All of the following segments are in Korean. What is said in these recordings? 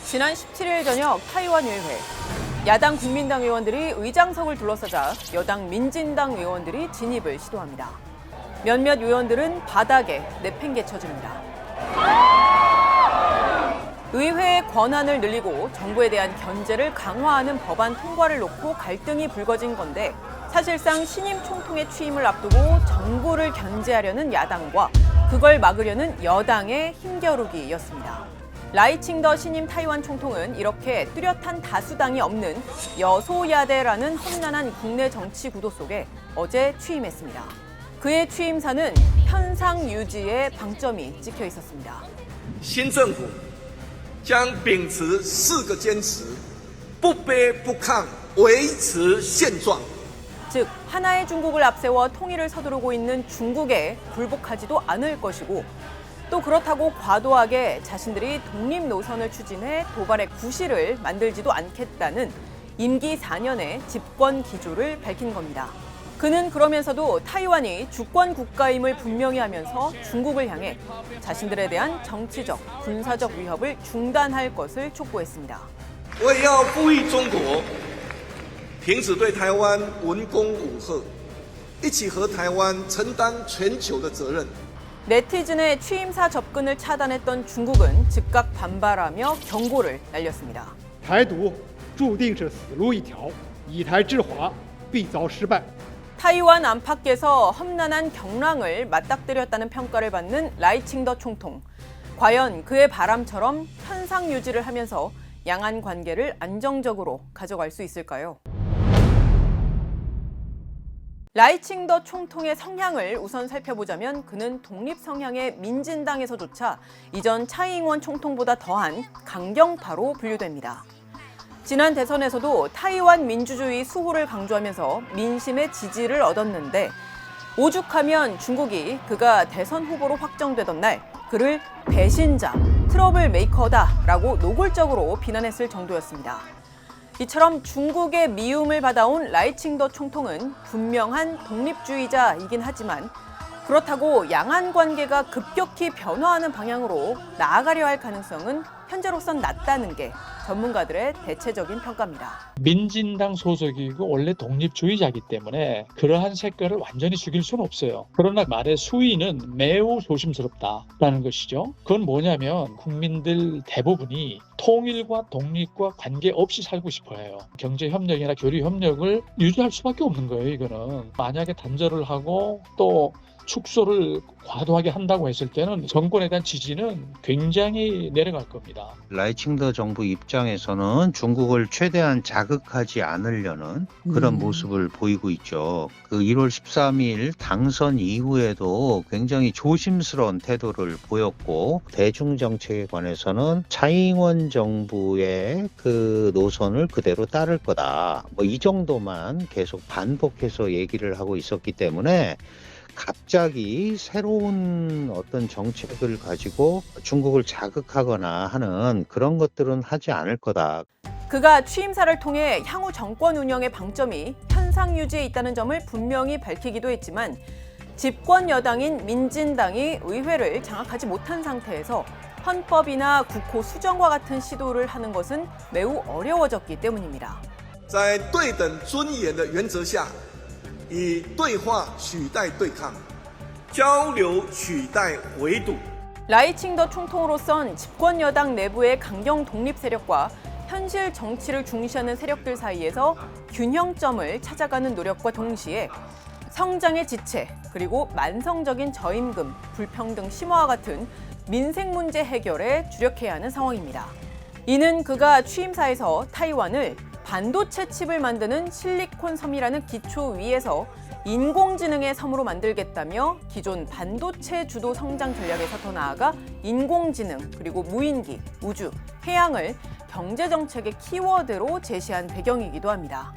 지난 17일 저녁 타이완 의회. 야당 국민당 의원들이 의장석을 둘러싸자 여당 민진당 의원들이 진입을 시도합니다. 몇몇 의원들은 바닥에 내팽개쳐집니다. 의회의 권한을 늘리고 정부에 대한 견제를 강화하는 법안 통과를 놓고 갈등이 불거진 건데 사실상 신임 총통의 취임을 앞두고 정부를 견제하려는 야당과 그걸 막으려는 여당의 힘겨루기였습니다. 라이칭더 신임 타이완 총통은 이렇게 뚜렷한 다수당이 없는 여소야대라는 험난한 국내 정치 구도 속에 어제 취임했습니다. 그의 취임사는 현상 유지에 방점이 찍혀 있었습니다. 新政府将秉持4个坚持，不卑不亢，维持现状。 즉 하나의 중국을 앞세워 통일을 서두르고 있는 중국에 굴복하지도 않을 것이고 또 그렇다고 과도하게 자신들이 독립 노선을 추진해 도발의 구실을 만들지도 않겠다는 임기 4년의 집권 기조를 밝힌 겁니다. 그는 그러면서도 타이완이 주권 국가임을 분명히 하면서 중국을 향해 자신들에 대한 정치적, 군사적 위협을 중단할 것을 촉구했습니다. 我也要呼吁中国停止对台湾文攻武吓，一起和台湾承担全球的责任。 네티즌의 취임사 접근을 차단했던 중국은 즉각 반발하며 경고를 날렸습니다. 台独注定是死路一条，以台制华必遭失败。 타이완 안팎에서 험난한 경랑을 맞닥뜨렸다는 평가를 받는 라이칭더 총통. 과연 그의 바람처럼 현상 유지를 하면서 양안 관계를 안정적으로 가져갈 수 있을까요? 라이칭더 총통의 성향을 우선 살펴보자면 그는 독립 성향의 민진당에서조차 이전 차이잉원 총통보다 더한 강경파로 분류됩니다. 지난 대선에서도 타이완 민주주의 수호를 강조하면서 민심의 지지를 얻었는데 오죽하면 중국이 그가 대선 후보로 확정되던 날 그를 배신자, 트러블 메이커다라고 노골적으로 비난했을 정도였습니다. 이처럼 중국의 미움을 받아온 라이칭더 총통은 분명한 독립주의자이긴 하지만 그렇다고 양안 관계가 급격히 변화하는 방향으로 나아가려 할 가능성은 현재로선 낮다는 게 전문가들의 대체적인 평가입니다. 민진당 소속이고 원래 독립주의자이기 때문에 그러한 색깔을 완전히 죽일 수는 없어요. 그러나 말의 수위는 매우 조심스럽다라는 것이죠. 그건 뭐냐면 국민들 대부분이 통일과 독립과 관계없이 살고 싶어해요. 경제협력이나 교류협력을 유지할 수밖에 없는 거예요. 이거는 만약에 단절을 하고 또 축소를 과도하게 한다고 했을 때는 정권에 대한 지지는 굉장히 내려갈 겁니다. 라이칭더 정부 입장에서는 중국을 최대한 자극하지 않으려는 그런 모습을 보이고 있죠. 그 1월 13일 당선 이후에도 굉장히 조심스러운 태도를 보였고 대중 정책에 관해서는 차이잉원 정부의 그 노선을 그대로 따를 거다. 이 정도만 계속 반복해서 얘기를 하고 있었기 때문에 갑자기 새로운 어떤 정책을 가지고 중국을 자극하거나 하는 그런 것들은 하지 않을 거다. 그가 취임사를 통해 향후 정권 운영의 방점이 현상 유지에 있다는 점을 분명히 밝히기도 했지만 집권 여당인 민진당이 의회를 장악하지 못한 상태에서 헌법이나 국호 수정과 같은 시도를 하는 것은 매우 어려워졌기 때문입니다. 在对等尊严的原则下，以对话取代对抗，交流取代围堵。 라이칭더 총통으로선 집권 여당 내부의 강경 독립 세력과 현실 정치를 중시하는 세력들 사이에서 균형점을 찾아가는 노력과 동시에 성장의 지체 그리고 만성적인 저임금, 불평등 심화와 같은 민생 문제 해결에 주력해야 하는 상황입니다. 이는 그가 취임사에서 타이완을 반도체 칩을 만드는 실리콘 섬이라는 기초 위에서 인공지능의 섬으로 만들겠다며 기존 반도체 주도 성장 전략에서 더 나아가 인공지능 그리고 무인기, 우주, 해양을 경제정책의 키워드로 제시한 배경이기도 합니다.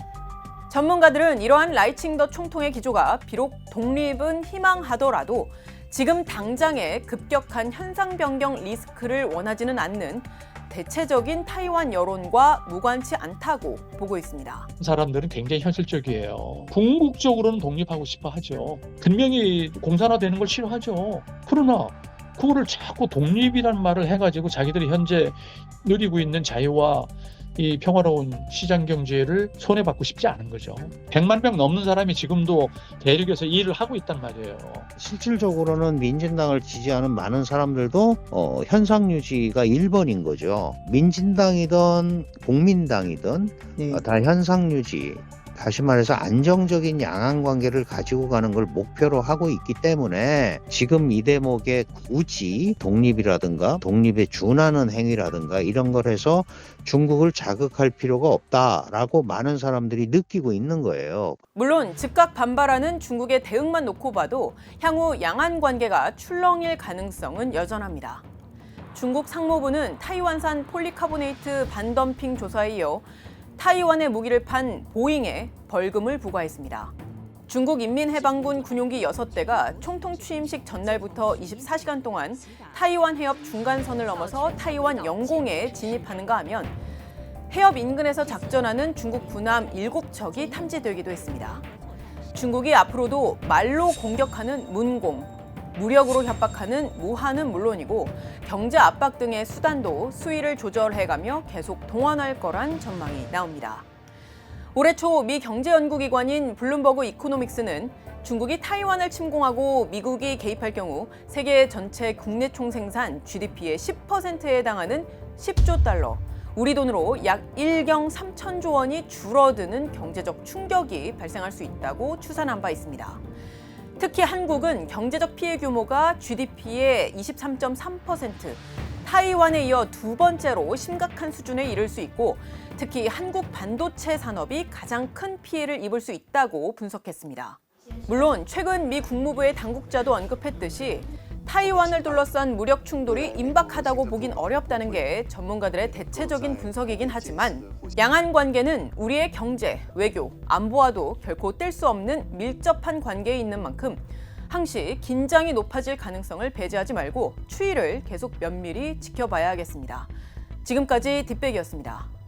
전문가들은 이러한 라이칭더 총통의 기조가 비록 독립은 희망하더라도 지금 당장의 급격한 현상 변경 리스크를 원하지는 않는 대체적인 타이완 여론과 무관치 않다고 보고 있습니다. 사람들은 굉장히 현실적이에요. 궁극적으로는 독립하고 싶어 하죠. 분명히 공산화되는 걸 싫어하죠. 그러나 그거를 자꾸 독립이란 말을 해가지고 자기들이 현재 누리고 있는 자유와 이 평화로운 시장 경제를 손해받고 싶지 않은 거죠. 100만 명 넘는 사람이 지금도 대륙에서 일을 하고 있단 말이에요. 실질적으로는 민진당을 지지하는 많은 사람들도 현상 유지가 1번인 거죠. 민진당이든 국민당이든 다 현상 유지, 다시 말해서 안정적인 양안 관계를 가지고 가는 걸 목표로 하고 있기 때문에 지금 이 대목에 굳이 독립이라든가 독립에 준하는 행위라든가 이런 걸 해서 중국을 자극할 필요가 없다라고 많은 사람들이 느끼고 있는 거예요. 물론 즉각 반발하는 중국의 대응만 놓고 봐도 향후 양안 관계가 출렁일 가능성은 여전합니다. 중국 상무부는 타이완산 폴리카보네이트 반덤핑 조사에 이어 타이완의 무기를 판 보잉에 벌금을 부과했습니다. 중국 인민해방군 군용기 6대가 총통 취임식 전날부터 24시간 동안 타이완 해협 중간선을 넘어서 타이완 영공에 진입하는가 하면 해협 인근에서 작전하는 중국 군함 7척이 탐지되기도 했습니다. 중국이 앞으로도 말로 공격하는 문공, 무력으로 협박하는 무한은 물론이고 경제 압박 등의 수단도 수위를 조절해가며 계속 동원할 거란 전망이 나옵니다. 올해 초 미 경제연구기관인 블룸버그 이코노믹스는 중국이 타이완을 침공하고 미국이 개입할 경우 세계 전체 국내 총생산 GDP의 10%에 해당하는 10조 달러, 우리 돈으로 약 1경 3천조 원이 줄어드는 경제적 충격이 발생할 수 있다고 추산한 바 있습니다. 특히 한국은 경제적 피해 규모가 GDP의 23.3%, 타이완에 이어 두 번째로 심각한 수준에 이를 수 있고 특히 한국 반도체 산업이 가장 큰 피해를 입을 수 있다고 분석했습니다. 물론 최근 미 국무부의 당국자도 언급했듯이 타이완을 둘러싼 무력 충돌이 임박하다고 보긴 어렵다는 게 전문가들의 대체적인 분석이긴 하지만 양안 관계는 우리의 경제, 외교, 안보와도 결코 뗄 수 없는 밀접한 관계에 있는 만큼 항시 긴장이 높아질 가능성을 배제하지 말고 추이를 계속 면밀히 지켜봐야 하겠습니다. 지금까지 뒷백이었습니다.